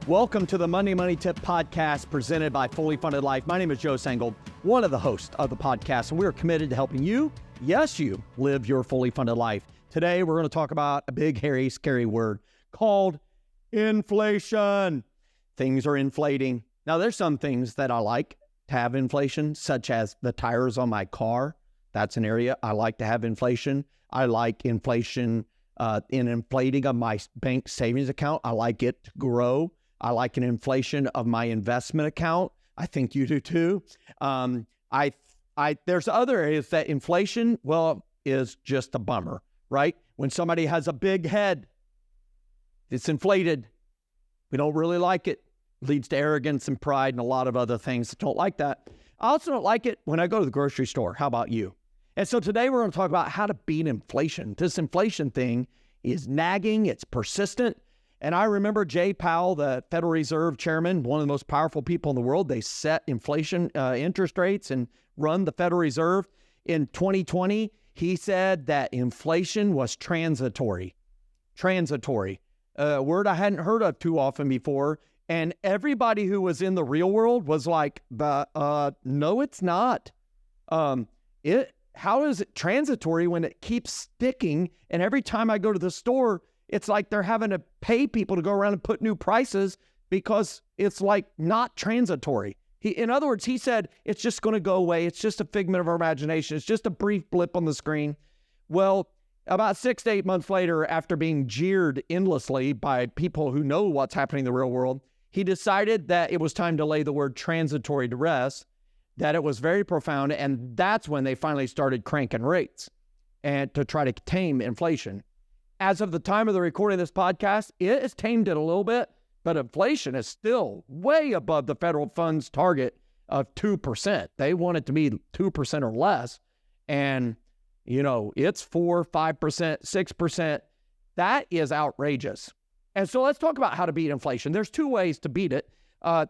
Welcome to the Monday Money Tip Podcast presented by Fully Funded Life. My name is Joe Sangold, one of the hosts of the podcast, and we are committed to helping you, yes, you, live your fully funded life. Today, we're going to talk about a big, hairy, scary word called inflation. Things are inflating. Now, there's some things that I like to have inflation, such as the tires on my car. That's an area I like to have inflation. I like inflation in inflating of my bank savings account. I like it to grow. I like an inflation of my investment account. I think you do too. There's other areas that inflation, well, is just a bummer, right? When somebody has a big head, it's inflated. We don't really like it. It leads to arrogance and pride and a lot of other things that don't like that. I also don't like it when I go to the grocery store. How about you? And so today we're going to talk about how to beat inflation. This inflation thing is nagging. It's persistent. And I remember Jay Powell, the Federal Reserve Chairman, one of the most powerful people in the world. They set inflation interest rates and run the Federal Reserve. In 2020, he said that inflation was transitory. Transitory, a word I hadn't heard of too often before. And everybody who was in the real world was like, no, it's not. How is it transitory when it keeps sticking? And every time I go to the store, it's like they're having to pay people to go around and put new prices because it's like not transitory. In other words, he said, it's just going to go away. It's just a figment of our imagination. It's just a brief blip on the screen. Well, about 6 to 8 months later, after being jeered endlessly by people who know what's happening in the real world, he decided that it was time to lay the word transitory to rest, that it was very profound. And that's when they finally started cranking rates and to try to tame inflation. As of the time of the recording of this podcast, it has tamed it a little bit, but inflation is still way above the federal funds target of 2%. They want it to be 2% or less. And, it's 4, 5%, 6%. That is outrageous. And so let's talk about how to beat inflation. There's two ways to beat it.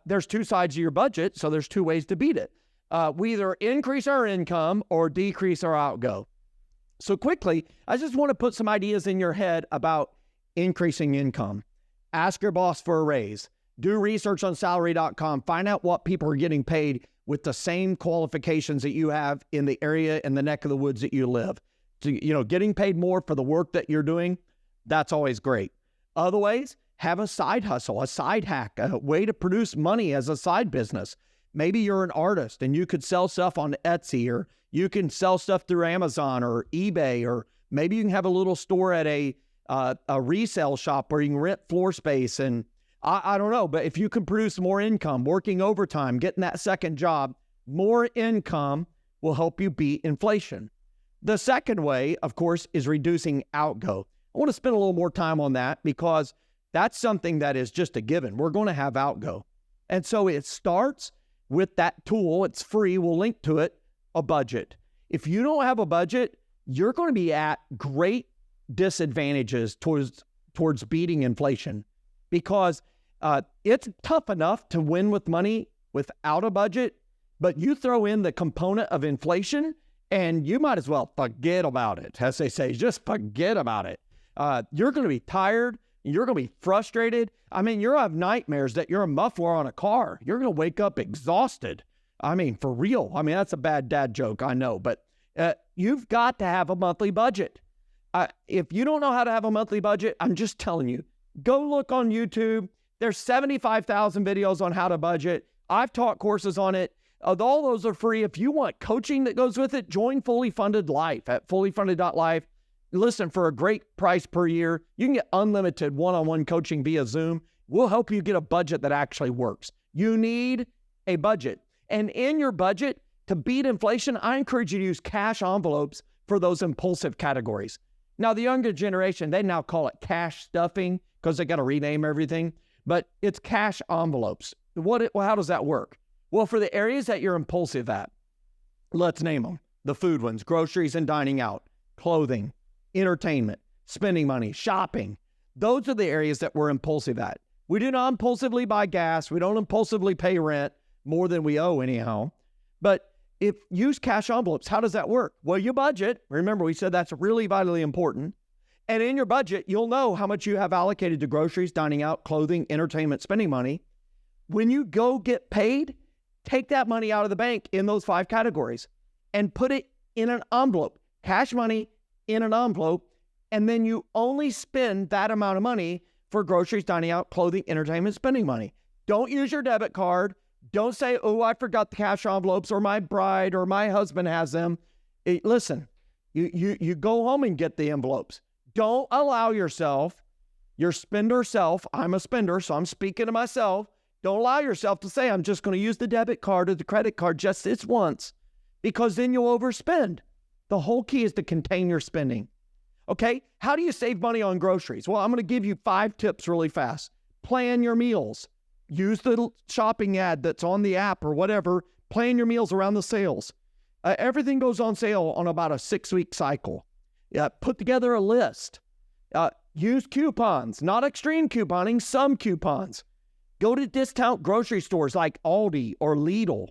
There's two sides of your budget, so there's two ways to beat it. We either increase our income or decrease our outgo. So quickly, I just want to put some ideas in your head about increasing income. Ask your boss for a raise. Do research on salary.com. Find out what people are getting paid with the same qualifications that you have in the area and the neck of the woods that you live. Getting paid more for the work that you're doing, that's always great. Other ways, have a side hustle, a side hack, a way to produce money as a side business. Maybe you're an artist and you could sell stuff on Etsy, or you can sell stuff through Amazon or eBay, or maybe you can have a little store at a resale shop where you can rent floor space. And I don't know, but if you can produce more income, working overtime, getting that second job, more income will help you beat inflation. The second way, of course, is reducing outgo. I want to spend a little more time on that because that's something that is just a given. We're going to have outgo. And so it starts with that tool. It's free. We'll link to it. A budget. If you don't have a budget, you're going to be at great disadvantages towards beating inflation, because it's tough enough to win with money without a budget, but you throw in the component of inflation and you might as well forget about it. As they say, just forget about it. You're going to be tired. You're going to be frustrated. I mean, you'll have nightmares that you're a muffler on a car. You're going to wake up exhausted. I mean, for real. I mean, that's a bad dad joke, I know, but you've got to have a monthly budget. If you don't know how to have a monthly budget, I'm just telling you, go look on YouTube. There's 75,000 videos on how to budget. I've taught courses on it. All those are free. If you want coaching that goes with it, join Fully Funded Life at fullyfunded.life. Listen, for a great price per year, you can get unlimited one-on-one coaching via Zoom. We'll help you get a budget that actually works. You need a budget. And in your budget, to beat inflation, I encourage you to use cash envelopes for those impulsive categories. Now, the younger generation, they now call it cash stuffing because they got to rename everything, but it's cash envelopes. How does that work? Well, for the areas that you're impulsive at, let's name them. The food ones: groceries and dining out, clothing, entertainment, spending money, shopping. Those are the areas that we're impulsive at. We do not impulsively buy gas. We don't impulsively pay rent, more than we owe anyhow. But if use cash envelopes, how does that work? Well, you budget. Remember, we said that's really vitally important. And in your budget, you'll know how much you have allocated to groceries, dining out, clothing, entertainment, spending money. When you go get paid, take that money out of the bank in those 5 categories and put it in an envelope, cash money in an envelope, and then you only spend that amount of money for groceries, dining out, clothing, entertainment, spending money. Don't use your debit card. Don't say, oh, I forgot the cash envelopes, or my bride or my husband has them. Listen, you go home and get the envelopes. Don't allow yourself, your spender self, I'm a spender, so I'm speaking to myself. Don't allow yourself to say, I'm just going to use the debit card or the credit card just this once, because then you'll overspend. The whole key is to contain your spending. Okay, how do you save money on groceries? Well, I'm going to give you 5 tips really fast. Plan your meals. Use the shopping ad that's on the app or whatever. Plan your meals around the sales. Everything goes on sale on about a 6-week cycle. Put together a list. Use coupons, not extreme couponing, some coupons. Go to discount grocery stores like Aldi or Lidl.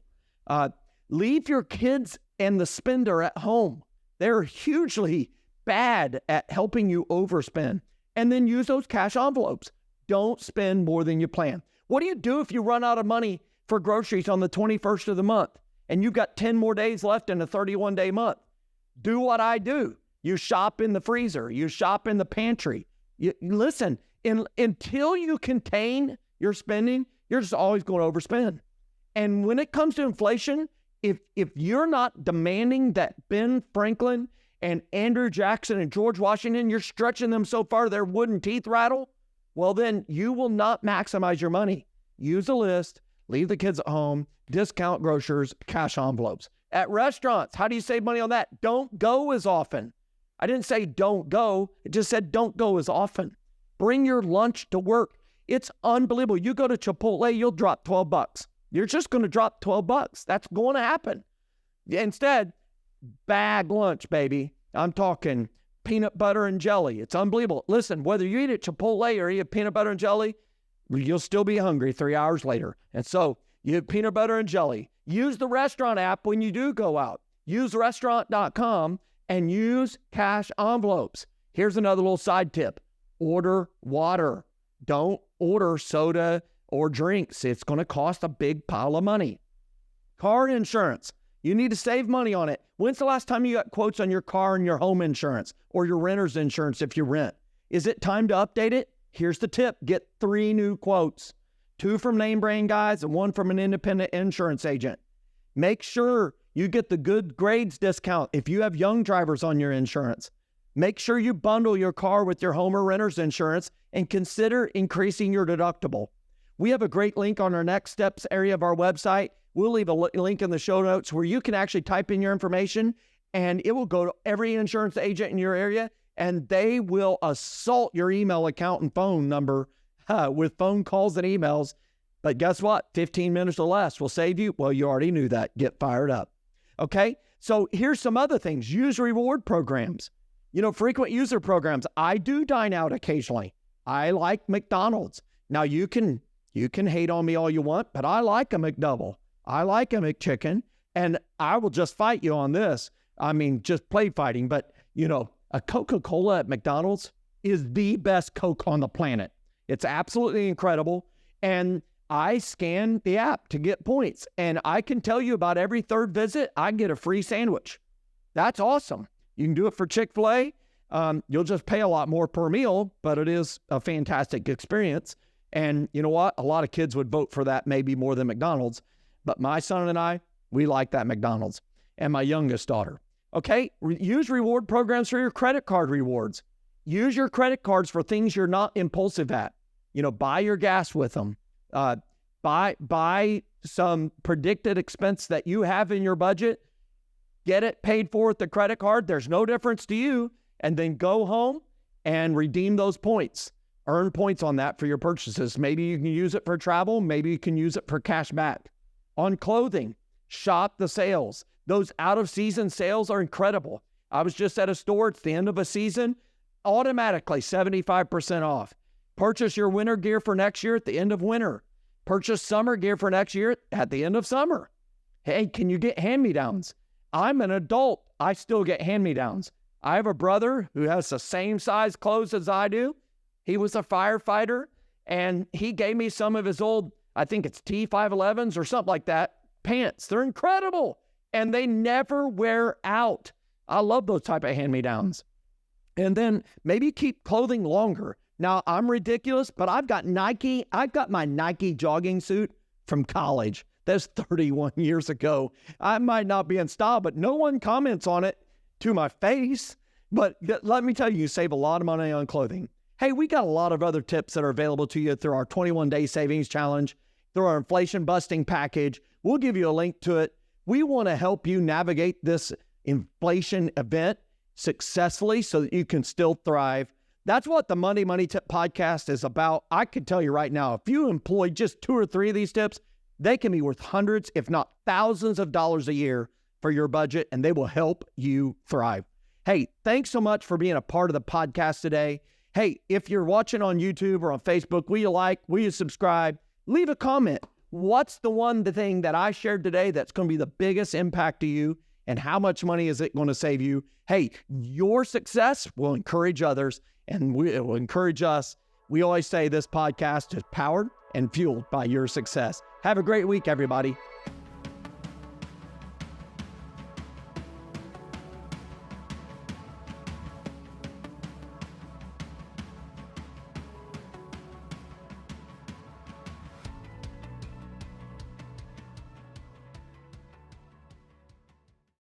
Leave your kids and the spender at home. They're hugely bad at helping you overspend. And then use those cash envelopes. Don't spend more than you plan. What do you do if you run out of money for groceries on the 21st of the month and you've got 10 more days left in a 31-day month? Do what I do. You shop in the freezer. You shop in the pantry. Listen, until you contain your spending, you're just always going to overspend. And when it comes to inflation, if you're not demanding that Ben Franklin and Andrew Jackson and George Washington, you're stretching them so far their wooden teeth rattle, well, then you will not maximize your money. Use a list, leave the kids at home, discount grocers, cash envelopes. At restaurants, how do you save money on that? Don't go as often. I didn't say don't go. It just said don't go as often. Bring your lunch to work. It's unbelievable. You go to Chipotle, you'll drop $12. You're just going to drop $12. That's going to happen. Instead, bag lunch, baby. I'm talking peanut butter and jelly. It's unbelievable. Listen, whether you eat at Chipotle or eat peanut butter and jelly, you'll still be hungry 3 hours later. And so you have peanut butter and jelly. Use the restaurant app when you do go out. Use restaurant.com and use cash envelopes. Here's another little side tip. Order water. Don't order soda or drinks. It's going to cost a big pile of money. Car insurance. You need to save money on it. When's the last time you got quotes on your car and your home insurance or your renter's insurance if you rent? Is it time to update it? Here's the tip. Get 3 new quotes. 2 from name brand guys and 1 from an independent insurance agent. Make sure you get the good grades discount if you have young drivers on your insurance. Make sure you bundle your car with your home or renter's insurance and consider increasing your deductible. We have a great link on our next steps area of our website. We'll leave a link in the show notes where you can actually type in your information and it will go to every insurance agent in your area and they will assault your email account and phone number with phone calls and emails. But guess what? 15 minutes or less will save you. Well, you already knew that. Get fired up. Okay? So here's some other things. Use reward programs. Frequent user programs. I do dine out occasionally. I like McDonald's. Now you can hate on me all you want, but I like a McDouble. I like a McChicken, and I will just fight you on this. I mean, just play fighting, but a Coca-Cola at McDonald's is the best Coke on the planet. It's absolutely incredible. And I scan the app to get points, and I can tell you about every 3rd visit, I get a free sandwich. That's awesome. You can do it for Chick-fil-A. You'll just pay a lot more per meal, but it is a fantastic experience. And you know what? A lot of kids would vote for that maybe more than McDonald's. But my son and I, we like that McDonald's. And my youngest daughter. Okay? Use reward programs for your credit card rewards. Use your credit cards for things you're not impulsive at. Buy your gas with them. Buy some predicted expense that you have in your budget. Get it paid for with the credit card. There's no difference to you. And then go home and redeem those points. Earn points on that for your purchases. Maybe you can use it for travel. Maybe you can use it for cash back. On clothing, shop the sales. Those out-of-season sales are incredible. I was just at a store. It's the end of a season. Automatically 75% off. Purchase your winter gear for next year at the end of winter. Purchase summer gear for next year at the end of summer. Hey, can you get hand-me-downs? I'm an adult. I still get hand-me-downs. I have a brother who has the same size clothes as I do. He was a firefighter, and he gave me some of his old, I think it's T511s or something like that, pants. They're incredible, and they never wear out. I love those type of hand-me-downs. And then maybe keep clothing longer. Now, I'm ridiculous, but I've got my Nike jogging suit from college. That's 31 years ago. I might not be in style, but no one comments on it to my face. But let me tell you, you save a lot of money on clothing. Hey, we got a lot of other tips that are available to you through our 21-day savings challenge, through our inflation busting package. We'll give you a link to it. We want to help you navigate this inflation event successfully so that you can still thrive. That's what the Money Tip podcast is about. I can tell you right now, if you employ just 2 or 3 of these tips, they can be worth hundreds, if not thousands of dollars a year for your budget, and they will help you thrive. Hey, thanks so much for being a part of the podcast today. Hey, if you're watching on YouTube or on Facebook, will you like, will you subscribe? Leave a comment. What's the thing that I shared today that's going to be the biggest impact to you, and how much money is it going to save you? Hey, your success will encourage others, and it will encourage us. We always say this podcast is powered and fueled by your success. Have a great week, everybody.